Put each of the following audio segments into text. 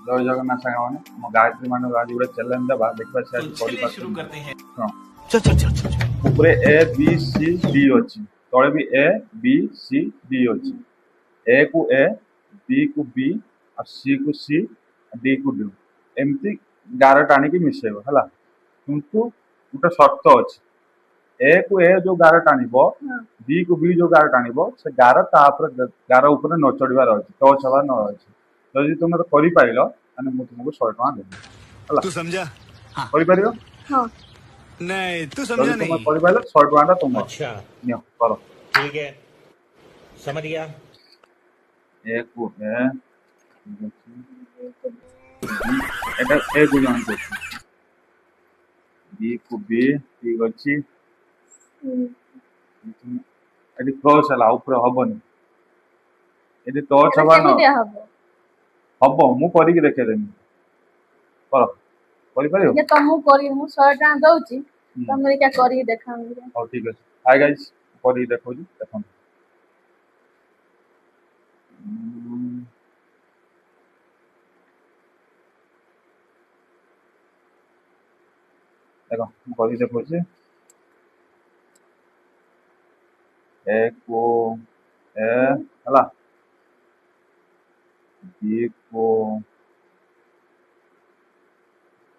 जय जगन्नाथ साଙ୍ଗମାନେ ଆମ ଗାୟତ୍ରୀ ମାନଙ୍କୁ ଆଜି ଗୋଟେ ଚ୍ୟାଲେଞ୍ଜ ଦେବା ଦେଖିବା ସେ तो ଆଜି चलिए शुरू କରିପାରୁଛନ୍ତି। करते हैं। ଶୁଣ चल चल चल चल चल। ଉପରେ ଏ ବି ସି ଡି ଅଛି ତଳେ ବି ଏ ବି ସି ଡି ଅଛି। ए को ए बी को बी और सी को सी डी को डी एमती 11 टाणी मिसेब है किंतु गोटे सर्त अच्छी ए को ए जो 11 टाणब बी को बी जो 11 टाणब से 11 उपर न चढ़वार अच्छे टच हबार न अच्छे जदि तुम कर तुमको 100 टଙ୍କା देवी तू समझा? हाँ। कर हाँ नहीं तू जदि समझा तुम नहीं। कर 100 टଙ୍କା तुम अच्छा नियो कर ठीक है समझ गया। ए को ए এটা এ को जॉइन कर बी को बी ठीक अच्छी এটি ক্রস হলা উপরে হবনি এটি টচ হবা না কেমিতি হবো হব মু করিকি দেখে দেমি কর করি পারিও যে ତମକୁ କରି ମୁଁ 100 ଟଙ୍କା ଦଉଛି ତମେ ଏକା କରିକି ଦେଖାଅ ହଉ ଠିକ ଅଛି ହାଇ ଗାଇସ୍ କরিକି ଦେଖଉଚି ଦେଖନ୍ତୁ देखो ମୁଁ କରିକି ଦେଖଉଚି ए को ए हला बी को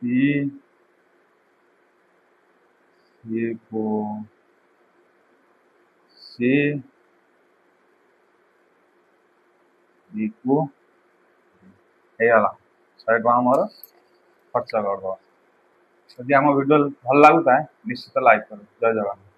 बी सी को सी डी को ହେଇଗଲା 100 ଟଙ୍କା ମୋର ଖର୍ଚ୍ଚ କରିଦେବା ଯଦି ଆମ ଭିଡ଼ିଓ ଭଲ ଲାଗୁଥାଏ ନିଶ୍ଚିତ ଲାଇକ୍ କର ଜୟ ଜଗନ୍ନାଥ।